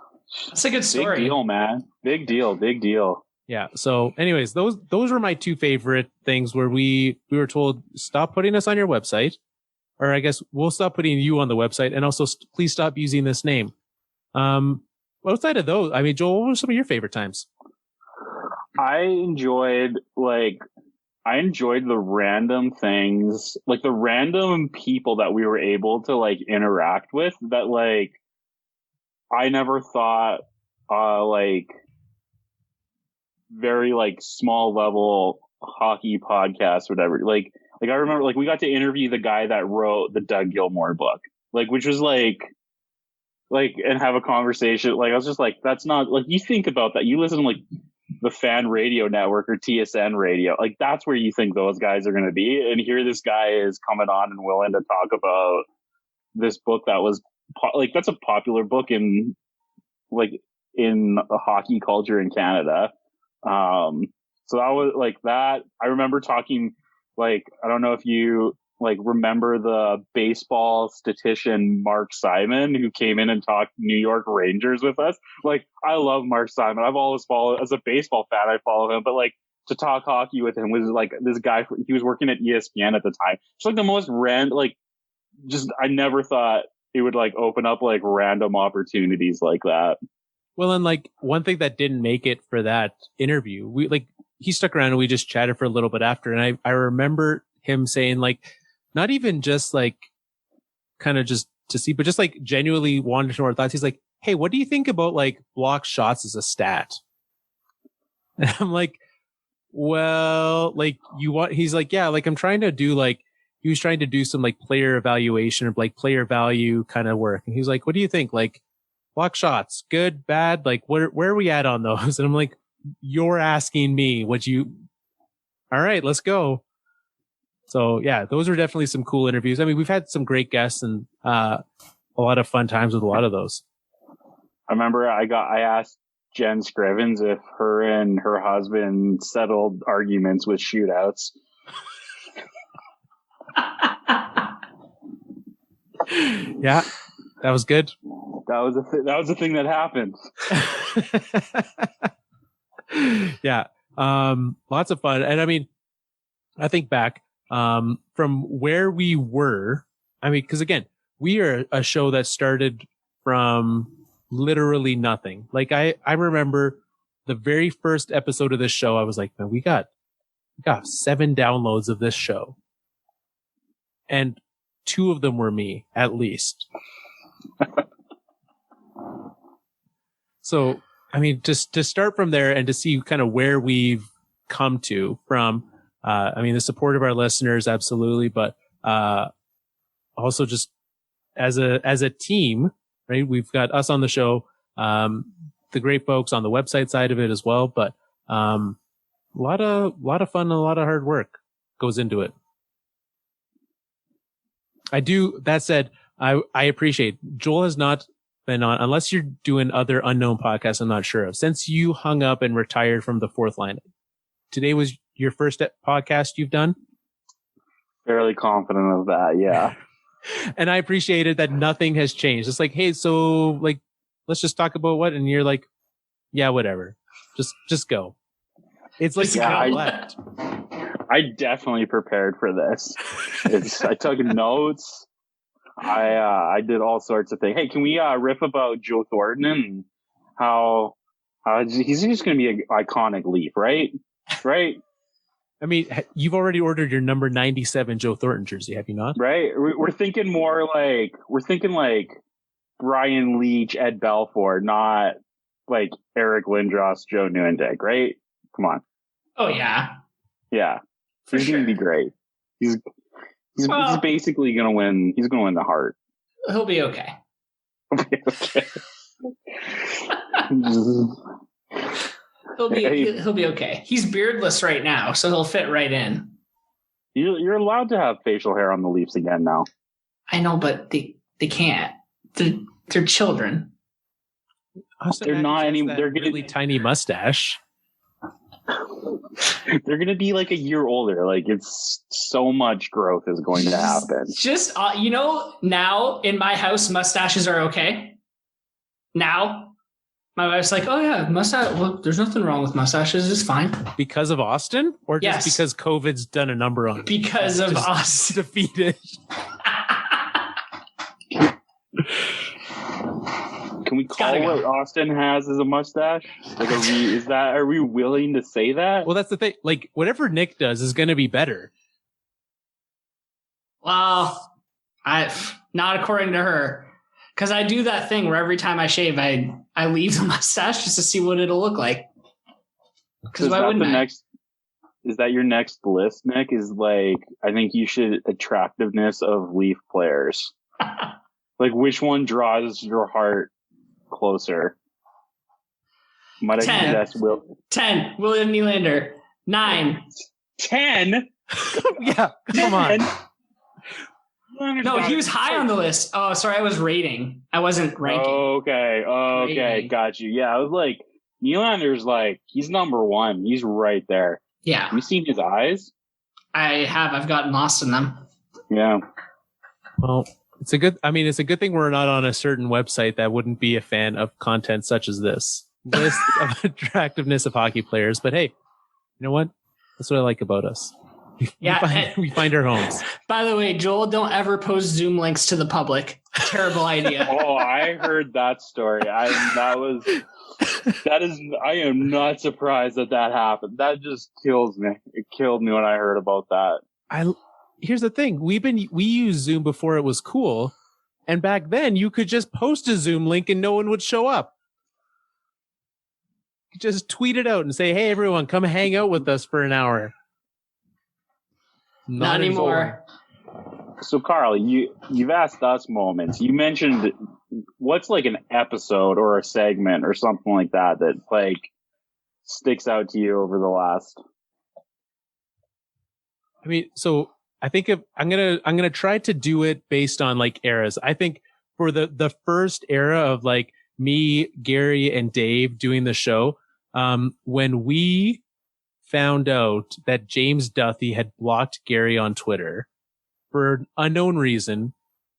It's a good story. Big deal, man. Big deal. Yeah. So anyways, those were my two favorite things where we were told, stop putting us on your website, or I guess we'll stop putting you on the website, and also please stop using this name. Outside of those, I mean, Joel, what were some of your favorite times? I enjoyed the random things, like the random people that we were able to like interact with that, like, I never thought, like, very like small level hockey podcast, whatever. Like I remember, like, we got to interview the guy that wrote the Doug Gilmour book, like, which was like, and have a conversation. Like, I was just like, that's not, like, you think about that. You listen to like the Fan Radio Network or TSN Radio. Like, that's where you think those guys are going to be. And here this guy is coming on and willing to talk about this book that was like, that's a popular book in a hockey culture in Canada. So that was like that. I remember talking, like, I don't know if you like remember the baseball statistician Mark Simon, who came in and talked New York Rangers with us. Like, I love Mark Simon. I've always followed, as a baseball fan, I follow him, but like, to talk hockey with him was like this guy, he was working at ESPN at the time. It's like the most like, just, I never thought it would like open up like random opportunities like that. Well, and like one thing that didn't make it for that interview, he stuck around and we just chatted for a little bit after. And I remember him saying, like, not even just like kind of just to see, but just like genuinely wanted to know our thoughts. He's like, hey, what do you think about like block shots as a stat? And I'm like, well, like, he's like, yeah, like, I'm trying to do like, he was trying to do some like player evaluation or like player value kind of work. And he's like, what do you think? Like, block shots, good, bad? Like, where are we at on those? And I'm like, you're asking me all right, let's go. So yeah, those are definitely some cool interviews. I mean, we've had some great guests, and a lot of fun times with a lot of those. I remember I asked Jen Scrivens if her and her husband settled arguments with shootouts. Yeah, that was good. That was a thing that happened. Yeah, lots of fun. And I mean, I think back from where we were. I mean, because again, we are a show that started from literally nothing. Like I remember the very first episode of this show. I was like, man, we got 7 downloads of this show, and 2 of them were me, at least. So, I mean, just to start from there and to see kind of where we've come to from, I mean, the support of our listeners, absolutely, but also just as a team, right? We've got us on the show, the great folks on the website side of it as well, but a lot of fun and a lot of hard work goes into it. That said, I appreciate Joel has not been on, unless you're doing other unknown podcasts I'm not sure of, since you hung up and retired from the fourth line. Today was your first podcast you've done? Fairly confident of that, yeah. And I appreciated that nothing has changed. It's like, hey, so like, let's just talk about what, and you're like, yeah, whatever. Just go. It's like, yeah, I definitely prepared for this. I took notes. I did all sorts of things. Hey, can we riff about Joe Thornton and how he's just going to be an iconic Leaf, right? Right? I mean, you've already ordered your number 97 Joe Thornton jersey, have you not? Right. We're thinking like Brian Leach, Ed Belfour, not like Eric Lindros, Joe Nieuwendyk, right? Come on. Oh yeah. Yeah. He's going to be great. He's basically going to win. He's going to win the Hart. He'll be okay. He'll be okay. He's beardless right now, so he'll fit right in. You're allowed to have facial hair on the Leafs again now. I know, but they can't. They're children. They're not any. They're really tiny mustache. They're going to be like a year older. Like, it's so much growth is going to happen. Just, now in my house, mustaches are okay. Now, my wife's like, oh yeah, mustache. Well, there's nothing wrong with mustaches. It's fine. Because of Austin? Or just because COVID's done a number on it? Because of Austin. Defeated. Can we call what Austin has as a mustache? Like, are we willing to say that? Well, that's the thing. Like, whatever Nick does is going to be better. Well, not according to her, because I do that thing where every time I shave, I leave the mustache just to see what it'll look like. Because why wouldn't I? Is that your next list, Nick? Is like, I think you should attractiveness of Leaf players. Like, which one draws your heart closer? 10. 10. William Nylander. 9. 10? Yeah, come on. No, he was high on the list. Oh, sorry, I was rating. I wasn't ranking. Okay, rating. Got you. Yeah, I was like, Nylander's like, he's number 1. He's right there. Yeah. Have you seen his eyes? I have. I've gotten lost in them. Yeah. Well, it's a good thing we're not on a certain website that wouldn't be a fan of content such as this list of attractiveness of hockey players. But hey, you know what? That's what I like about us. We find our homes. By the way, Joel, don't ever post Zoom links to the public. Terrible idea. Oh, I heard that story. I am not surprised that happened. That just kills me. It killed me when I heard about that. Here's the thing. We used Zoom before it was cool. And back then you could just post a Zoom link and no one would show up. You just tweet it out and say, hey, everyone, come hang out with us for an hour. Not anymore. So, Carl, you've asked us moments. You mentioned what's like an episode or a segment or something like that like sticks out to you over the last. I mean, so I think I'm gonna try to do it based on like eras. I think for the first era of like me, Gary, and Dave doing the show, when we found out that James Duthie had blocked Gary on Twitter for an unknown reason,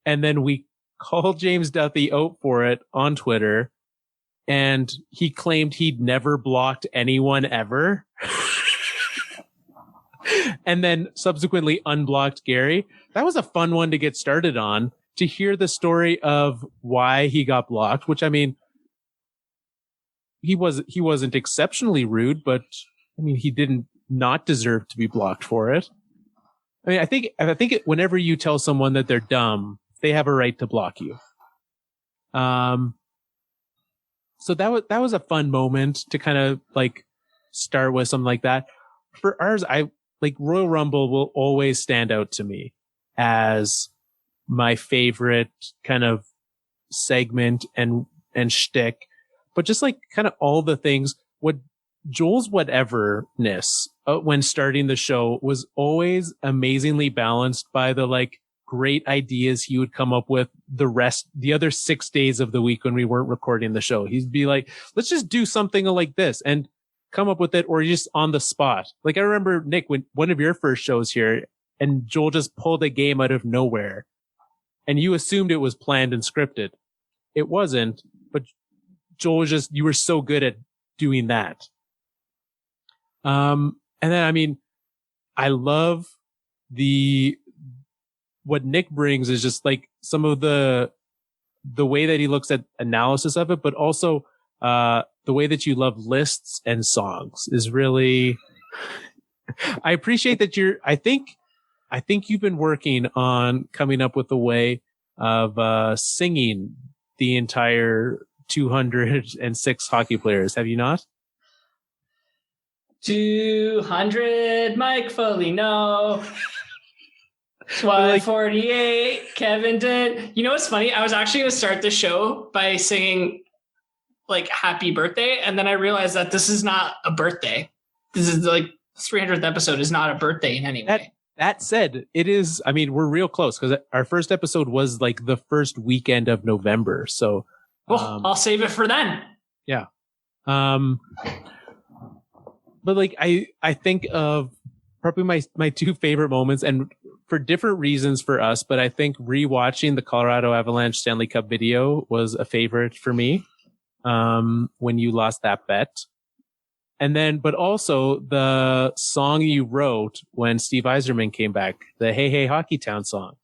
and then we called James Duthie out for it on Twitter, and he claimed he'd never blocked anyone ever. And then subsequently unblocked Gary. That was a fun one to get started on, to hear the story of why he got blocked, which, I mean, he wasn't exceptionally rude, but I mean, he didn't not deserve to be blocked for it. I mean, I think whenever you tell someone that they're dumb, they have a right to block you. So that was a fun moment to kind of like start with something like that. For ours, I like Royal Rumble will always stand out to me as my favorite kind of segment and shtick, but just like kind of all the things, what Joel's whateverness when starting the show was always amazingly balanced by the like great ideas he would come up with the other 6 days of the week when we weren't recording the show. He'd be like, let's just do something like this and come up with it, or just on the spot. Like I remember, Nick, when one of your first shows here and Joel just pulled a game out of nowhere and you assumed it was planned and scripted. It wasn't, but Joel was just, you were so good at doing that. And then, I mean, I love what Nick brings is just like some of the way that he looks at analysis of it, but also, the way that you love lists and songs is really, I appreciate that I think you've been working on coming up with a way of, singing the entire 206 hockey players. Have you not? 200 Mike Foley, no. 148 Kevin Dent. You know what's funny? I was actually going to start the show by singing like happy birthday, and then I realized that this is not a birthday. This is like 300th episode is not a birthday in any way. That said, it is, I mean, we're real close because our first episode was like the first weekend of November. So I'll save it for then. Yeah. But like I think of probably my two favorite moments, and for different reasons for us, but I think rewatching the Colorado Avalanche Stanley Cup video was a favorite for me. When you lost that bet. And then, but also the song you wrote when Steve Yzerman came back, the Hey Hey Hockey Town song.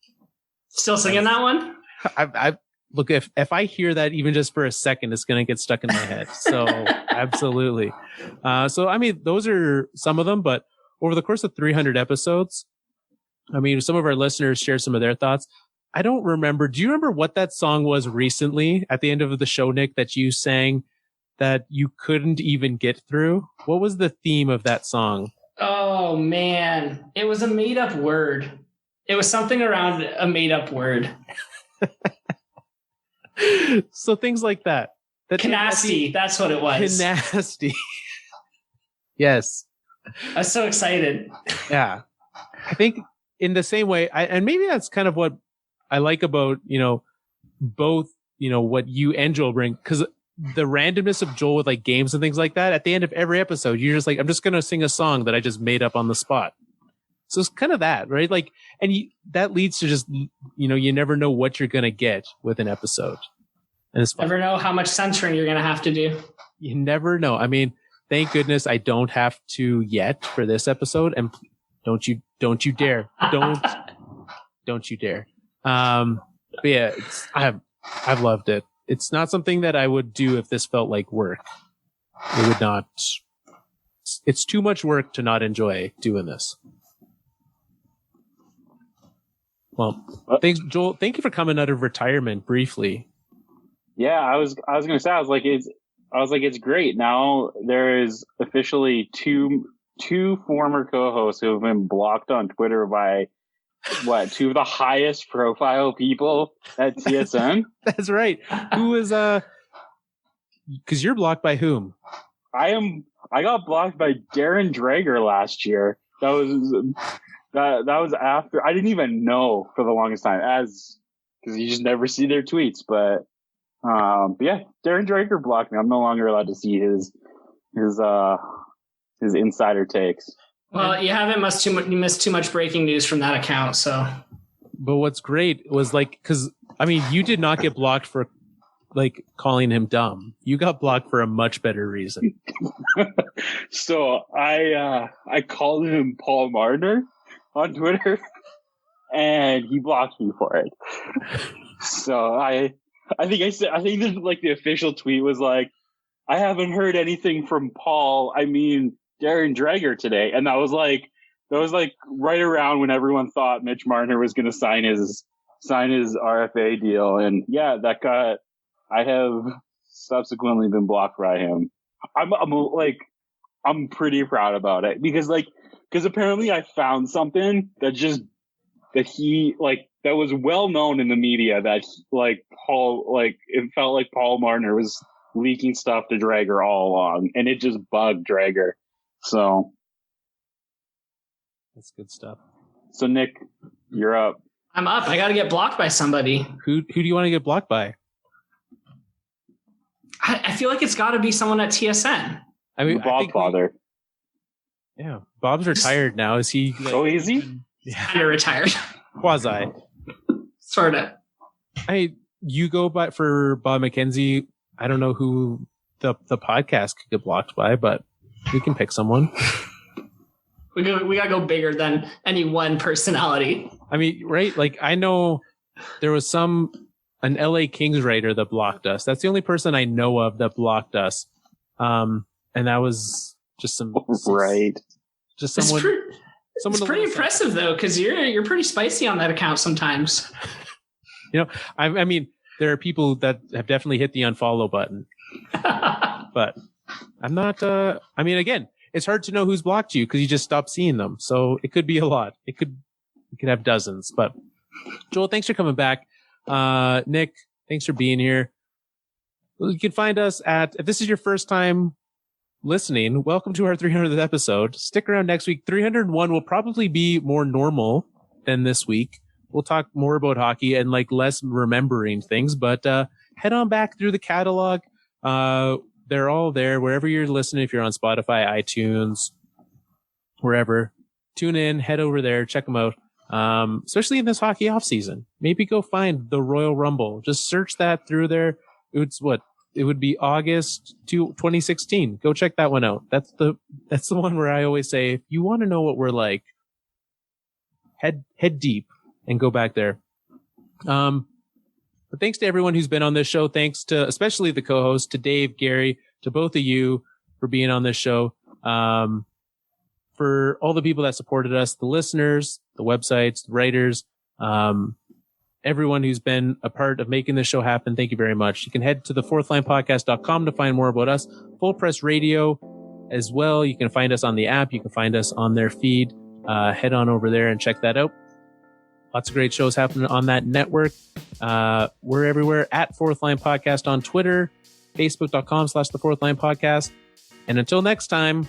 Still singing that one? I look, if I hear that even just for a second, it's going to get stuck in my head. So absolutely. So, I mean, those are some of them, but over the course of 300 episodes, I mean, some of our listeners share some of their thoughts. I don't remember. Do you remember what that song was recently at the end of the show, Nick, that you sang that you couldn't even get through? What was the theme of that song? Oh, man. It was a made up word. It was something around a made up word. So things like that. Canasty. That's what it was. Canasty. Yes. I was so excited. Yeah. I think in the same way, and maybe that's kind of what I like about, both, what you and Joel bring, because the randomness of Joel with like games and things like that, at the end of every episode, you're just like, I'm just going to sing a song that I just made up on the spot. So it's kind of that, right? Like, and that leads to just, you never know what you're going to get with an episode. And it's fun. Never know how much censoring you're going to have to do. You never know. I mean, thank goodness I don't have to yet for this episode. And don't you dare. Don't you dare. But yeah, I've loved it. It's not something that I would do if this felt like work. It would not. It's too much work to not enjoy doing this. Well, thanks, Joel. Thank you for coming out of retirement briefly. Yeah, I was going to say, I was like, it's great. Now there is officially two former co-hosts who have been blocked on Twitter by two of the highest profile people at TSN. That's right. Who is because you're blocked by whom? I got blocked by Darren Drager last year. That was after I didn't even know for the longest time, as because you just never see their tweets. But yeah, Darren Drager blocked me. I'm no longer allowed to see his insider takes. Well, you haven't missed too much breaking news from that account. So, but what's great was like, because I mean, you did not get blocked for like calling him dumb. You got blocked for a much better reason. So I called him Paul Marner on Twitter, and he blocked me for it. So I think the official tweet was like, I haven't heard anything from Paul. I mean, Darren Drager today. And that was like right around when everyone thought Mitch Marner was going to sign his RFA deal. And yeah, I have subsequently been blocked by him. I'm pretty proud about it because apparently I found something that was well known in the media that it felt like Paul Marner was leaking stuff to Drager all along, and it just bugged Drager. So that's good stuff. So Nick, you're up. I'm up. I got to get blocked by somebody. Who do you want to get blocked by? I feel like it's got to be someone at TSN. I mean, Bob Father. Yeah, Bob's retired now. Is he? Oh, is he? Yeah, kind of retired. Quasi. Sort of. You go by for Bob McKenzie. I don't know who the podcast could get blocked by, but we can pick someone. We gotta go bigger than any one personality. I mean, right? Like I know there was an LA Kings writer that blocked us. That's the only person I know of that blocked us. And that was just some right. Just someone. It's pretty impressive though, because you're pretty spicy on that account sometimes. You know, I mean, there are people that have definitely hit the unfollow button, but I'm not. I mean, again, it's hard to know who's blocked you because you just stopped seeing them. So it could be a lot. You could have dozens. But Joel, thanks for coming back. Nick, thanks for being here. You can find us if this is your first time listening, welcome to our 300th episode. Stick around next week. 301 will probably be more normal than this week. We'll talk more about hockey and less remembering things, but head on back through the catalog. They're all there wherever you're listening. If you're on Spotify, iTunes, wherever, tune in, head over there, check them out. Especially in this hockey off season, maybe go find the Royal Rumble. Just search that through there. It would be August 2016. Go check that one out. That's the one where I always say, if you want to know what we're like, head deep and go back there. But thanks to everyone who's been on this show. Thanks to especially the co-host, to Dave, Gary, to both of you for being on this show. For all the people that supported us, the listeners, the websites, the writers, everyone who's been a part of making this show happen, thank you very much. You can head to the fourthlinepodcast.com to find more about us. Full Press Radio as well. You can find us on the app. You can find us on their feed. Head on over there and check that out. Lots of great shows happening on that network. We're everywhere at Fourth Line Podcast on Twitter, Facebook.com/The Fourth Line Podcast. And until next time,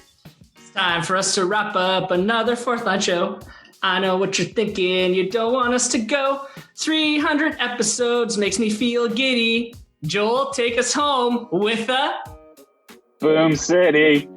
it's time for us to wrap up another Fourth Line show. I know what you're thinking. You don't want us to go. 300 episodes makes me feel giddy. Joel, take us home with a Boom City.